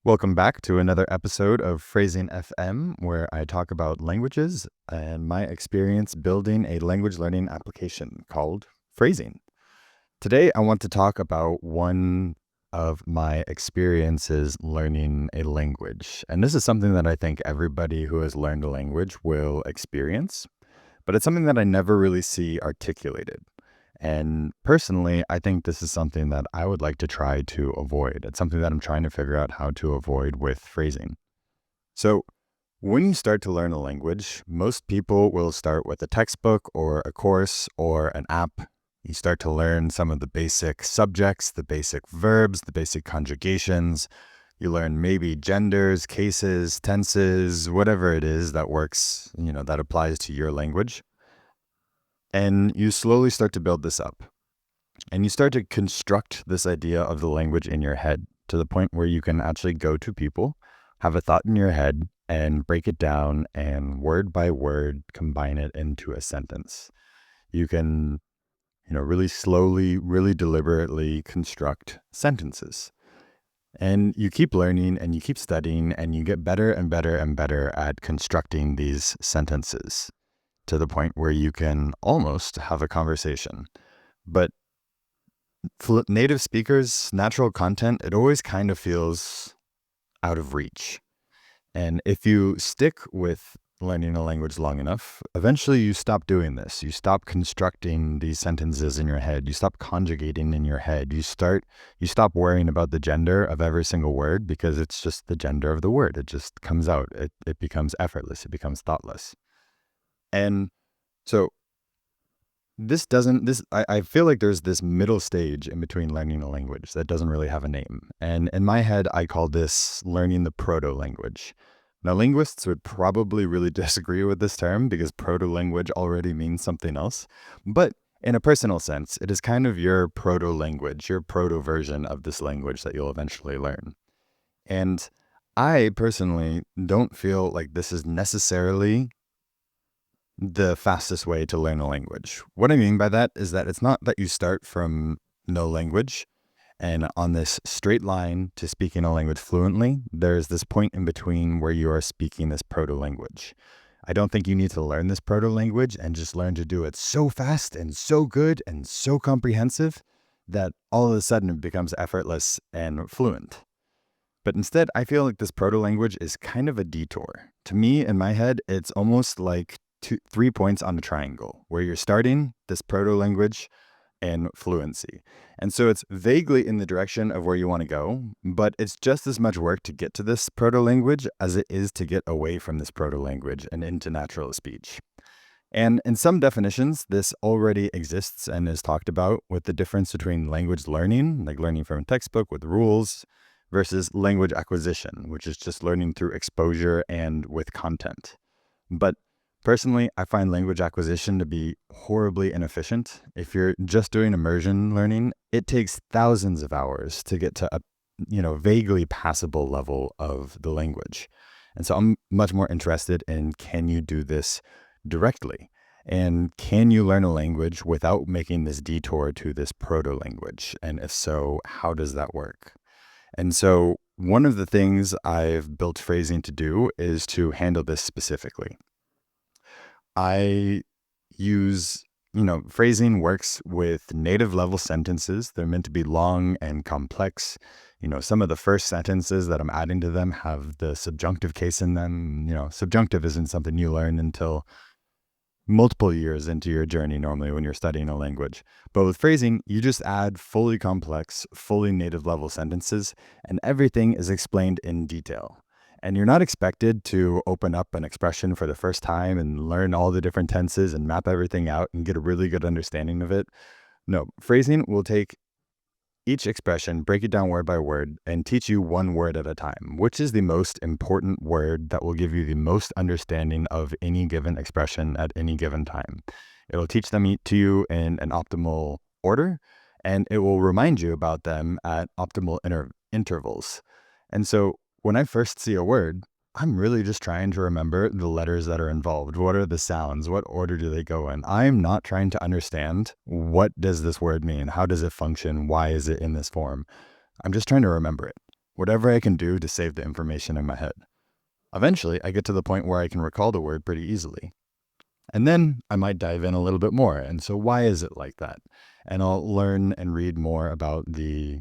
Welcome back to another episode of Phrasing FM, where I talk about languages and my experience building a language learning application called Phrasing. Today, I want to talk about one of my experiences learning a language. And this is something that I think everybody who has learned a language will experience, but it's something that I never really see articulated. And personally, I think this is something that I would like to try to avoid. It's something that I'm trying to figure out how to avoid with phrasing. So when you start to learn a language, most people will start with a textbook or a course or an app. You start to learn some of the basic subjects, the basic verbs, the basic conjugations. You learn maybe genders, cases, tenses, whatever it is that works, that applies to your language. And you slowly start to build this up. And you start to construct this idea of the language in your head to the point where you can actually go to people, have a thought in your head, and break it down and word by word combine it into a sentence. You can, really slowly, really deliberately construct sentences. And you keep learning and you keep studying and you get better and better and better at constructing these sentences to the point where you can almost have a conversation. But native speakers, natural content, it always kind of feels out of reach. And if you stick with learning a language long enough, eventually you stop doing this. You stop constructing these sentences in your head. You stop conjugating in your head. You stop worrying about the gender of every single word because it's just the gender of the word. It just comes out. It becomes effortless. It becomes thoughtless. And so I feel like there's this middle stage in between learning a language that doesn't really have a name. And in my head, I call this learning the Proto-Language. Now, linguists would probably really disagree with this term because Proto-Language already means something else. But in a personal sense, it is kind of your proto-language, your proto-version of this language that you'll eventually learn. And I personally don't feel like this is necessarily the fastest way to learn a language. What I mean by that is that it's not that you start from no language and on this straight line to speaking a language fluently, there's this point in between where you are speaking this proto-language. I don't think you need to learn this proto-language and just learn to do it so fast and so good and so comprehensive that all of a sudden it becomes effortless and fluent. But instead, I feel like this proto-language is kind of a detour. To me, in my head, it's almost like 3 points on a triangle where you're starting this proto-language and fluency. And so it's vaguely in the direction of where you want to go, but it's just as much work to get to this proto-language as it is to get away from this proto-language and into natural speech. And in some definitions, this already exists and is talked about with the difference between language learning, like learning from a textbook with rules, versus language acquisition, which is just learning through exposure and with content. But personally, I find language acquisition to be horribly inefficient. If you're just doing immersion learning, it takes thousands of hours to get to a, vaguely passable level of the language. And so I'm much more interested in, can you do this directly? And can you learn a language without making this detour to this proto-language? And if so, how does that work? And so one of the things I've built Phrasing to do is to handle this specifically. I use, phrasing works with native level sentences. They're meant to be long and complex. Some of the first sentences that I'm adding to them have the subjunctive case in them. Subjunctive isn't something you learn until multiple years into your journey normally when you're studying a language. But with phrasing, you just add fully complex, fully native level sentences, and everything is explained in detail. And you're not expected to open up an expression for the first time and learn all the different tenses and map everything out and get a really good understanding of it. No, phrasing will take each expression, break it down word by word, and teach you one word at a time, which is the most important word that will give you the most understanding of any given expression at any given time. It'll teach them to you in an optimal order, and it will remind you about them at optimal intervals. And so when I first see a word, I'm really just trying to remember the letters that are involved. What are the sounds? What order do they go in? I'm not trying to understand what does this word mean? How does it function? Why is it in this form? I'm just trying to remember it. whatever I can do to save the information in my head. Eventually, I get to the point where I can recall the word pretty easily. And then I might dive in a little bit more. And so why is it like that? And I'll learn and read more about the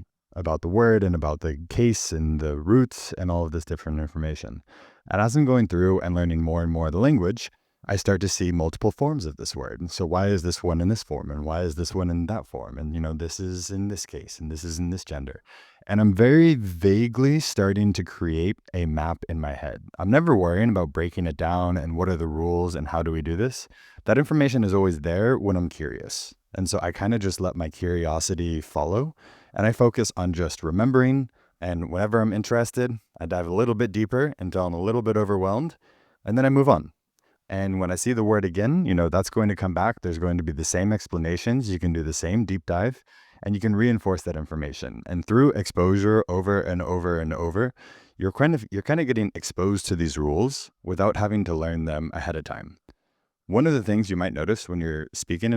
word and about the case and the roots and all of this different information. And as I'm going through and learning more and more of the language, I start to see multiple forms of this word. And so why is this one in this form? And why is this one in that form? And, this is in this case and this is in this gender. And I'm very vaguely starting to create a map in my head. I'm never worrying about breaking it down and what are the rules and how do we do this. That information is always there when I'm curious. And so I kind of just let my curiosity follow and I focus on just remembering. And whenever I'm interested, I dive a little bit deeper until I'm a little bit overwhelmed and then I move on. And when I see the word again, that's going to come back. There's going to be the same explanations. You can do the same deep dive and you can reinforce that information. And through exposure over and over and over, you're kind of getting exposed to these rules without having to learn them ahead of time. One of the things you might notice when you're speaking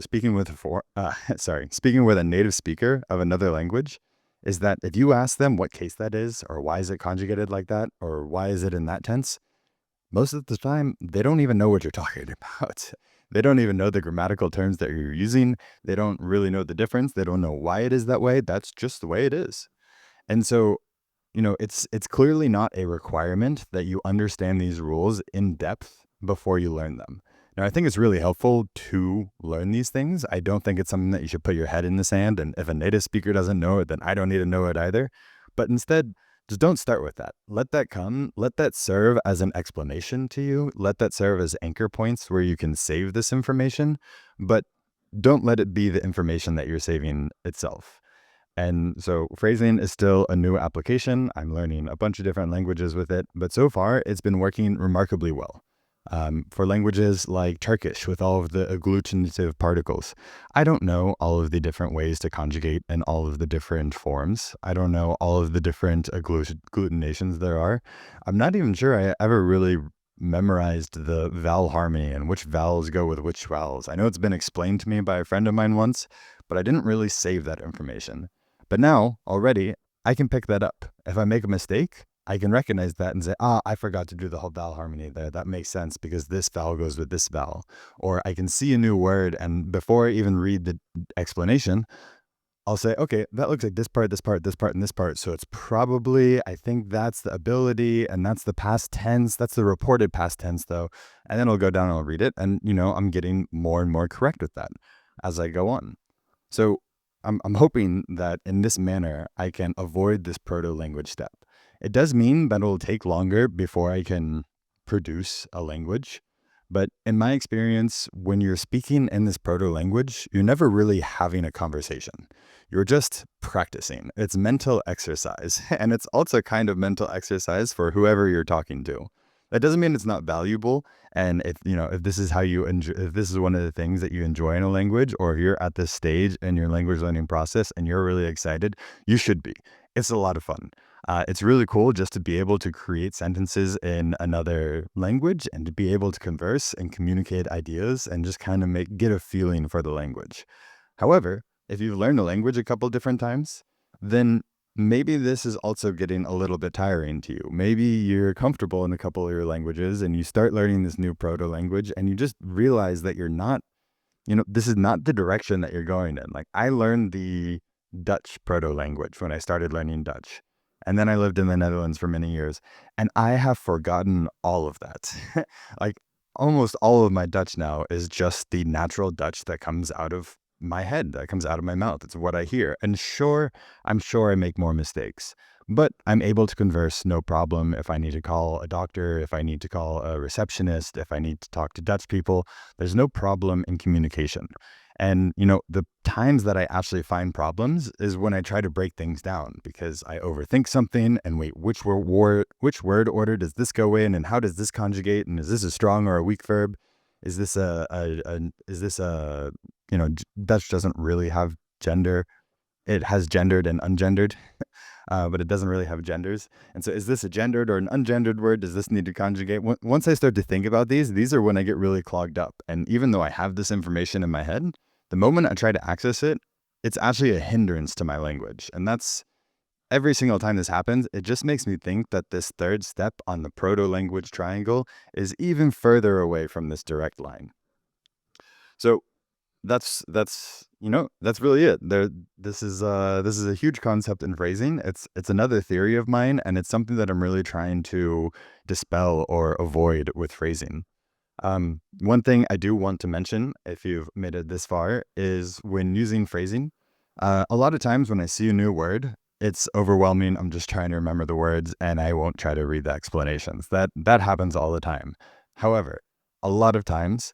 speaking with a native speaker of another language is that if you ask them what case that is, or why is it conjugated like that, or why is it in that tense, most of the time, they don't even know what you're talking about. They don't even know the grammatical terms that you're using. They don't really know the difference. They don't know why it is that way. That's just the way it is. And so, it's clearly not a requirement that you understand these rules in depth before you learn them. Now, I think it's really helpful to learn these things. I don't think it's something that you should put your head in the sand. And if a native speaker doesn't know it, then I don't need to know it either. But instead, just don't start with that. Let that come. Let that serve as an explanation to you. Let that serve as anchor points where you can save this information, but don't let it be the information that you're saving itself. And so phrasing is still a new application. I'm learning a bunch of different languages with it, but so far it's been working remarkably well. For languages like Turkish with all of the agglutinative particles, I don't know all of the different ways to conjugate in all of the different forms. I don't know all of the different agglutinations there are. I'm not even sure I ever really memorized the vowel harmony and which vowels go with which vowels. I know it's been explained to me by a friend of mine once, but I didn't really save that information. But now, already, I can pick that up. If I make a mistake, I can recognize that and say, I forgot to do the whole vowel harmony there. That makes sense because this vowel goes with this vowel. Or I can see a new word, and before I even read the explanation, I'll say, okay, that looks like this part, this part, this part, and this part. So it's probably, I think that's the ability, and that's the past tense. That's the reported past tense, though. And then I'll go down and I'll read it. And, I'm getting more and more correct with that as I go on. So I'm hoping that in this manner, I can avoid this proto-language step. It does mean that it'll take longer before I can produce a language. But in my experience, when you're speaking in this proto-language, you're never really having a conversation. You're just practicing. It's mental exercise. And it's also kind of mental exercise for whoever you're talking to. That doesn't mean it's not valuable. And if this is how you enjoy, if this is one of the things that you enjoy in a language, or if you're at this stage in your language learning process and you're really excited, you should be. It's a lot of fun. It's really cool just to be able to create sentences in another language and to be able to converse and communicate ideas and just kind of get a feeling for the language. However, if you've learned a language a couple different times, then maybe this is also getting a little bit tiring to you. Maybe you're comfortable in a couple of your languages and you start learning this new proto-language and you just realize that you're not, this is not the direction that you're going in. Like, I learned the Dutch proto-language when I started learning Dutch. And then I lived in the Netherlands for many years, and I have forgotten all of that. Like, almost all of my Dutch now is just the natural Dutch that comes out of my head, that comes out of my mouth. It's what I hear. And sure, I'm sure I make more mistakes, but I'm able to converse no problem. If I need to call a doctor, if I need to call a receptionist, if I need to talk to Dutch people, there's no problem in communication. And, the times that I actually find problems is when I try to break things down because I overthink something and wait, which word order does this go in and how does this conjugate? And is this a strong or a weak verb? Is this Dutch doesn't really have gender. It has gendered and ungendered, but it doesn't really have genders. And so is this a gendered or an ungendered word? Does this need to conjugate? Once I start to think about these are when I get really clogged up. And even though I have this information in my head, the moment I try to access it, it's actually a hindrance to my language. And that's every single time this happens, it just makes me think that this third step on the proto-language triangle is even further away from this direct line. So that's really it. This is a huge concept in phrasing. It's another theory of mine, and it's something that I'm really trying to dispel or avoid with phrasing. One thing I do want to mention, if you've made it this far, is when using phrasing, a lot of times when I see a new word, it's overwhelming. I'm just trying to remember the words, and I won't try to read the explanations. That happens all the time. However, a lot of times,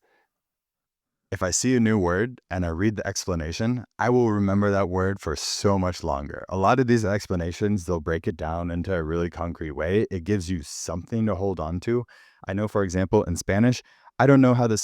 if I see a new word and I read the explanation, I will remember that word for so much longer. A lot of these explanations, they'll break it down into a really concrete way. It gives you something to hold on to. I know, for example, in Spanish, I don't know how the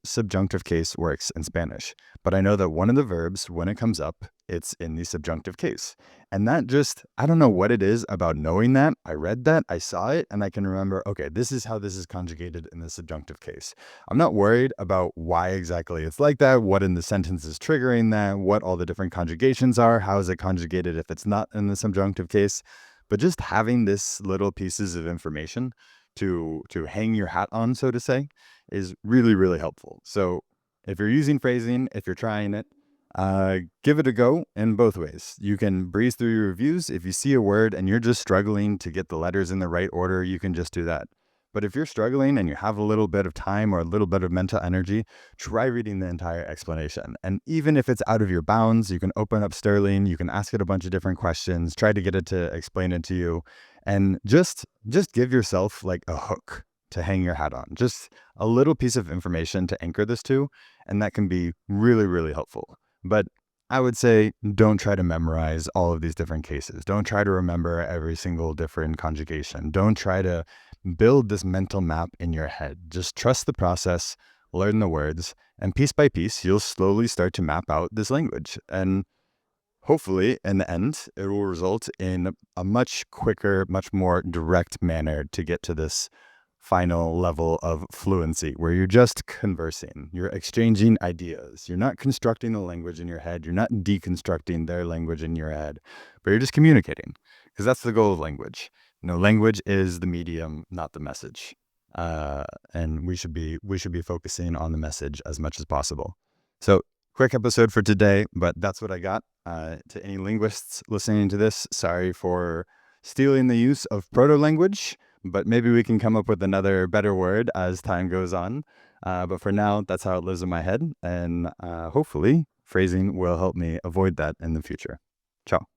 subjunctive case works in Spanish, but I know that one of the verbs, when it comes up, it's in the subjunctive case. And that just, I don't know what it is about knowing that. I read that, I saw it, and I can remember, okay, this is how this is conjugated in the subjunctive case. I'm not worried about why exactly it's like that, what in the sentence is triggering that, what all the different conjugations are, how is it conjugated if it's not in the subjunctive case. But just having this little pieces of information to hang your hat on, so to say, is really, really helpful. So if you're using phrasing, if you're trying it, give it a go in both ways. You can breeze through your reviews. If you see a word and you're just struggling to get the letters in the right order, you can just do that. But if you're struggling and you have a little bit of time or a little bit of mental energy, try reading the entire explanation. And even if it's out of your bounds, you can open up Sterling, you can ask it a bunch of different questions, try to get it to explain it to you, and just give yourself like a hook to hang your hat on. Just a little piece of information to anchor this to, and that can be really, really helpful. But I would say don't try to memorize all of these different cases. Don't try to remember every single different conjugation. Don't try to build this mental map in your head. Just trust the process, learn the words, and piece by piece, you'll slowly start to map out this language. And hopefully, in the end, it will result in a much quicker, much more direct manner to get to this final level of fluency, where you're just conversing, you're exchanging ideas, you're not constructing the language in your head, you're not deconstructing their language in your head, but you're just communicating, because that's the goal of language. Language is the medium, not the message, and we should be focusing on the message as much as possible. So, quick episode for today, but that's what I got. To any linguists listening to this, sorry for stealing the use of proto-language, but maybe we can come up with another better word as time goes on. But for now, that's how it lives in my head. And hopefully, phrasing will help me avoid that in the future. Ciao.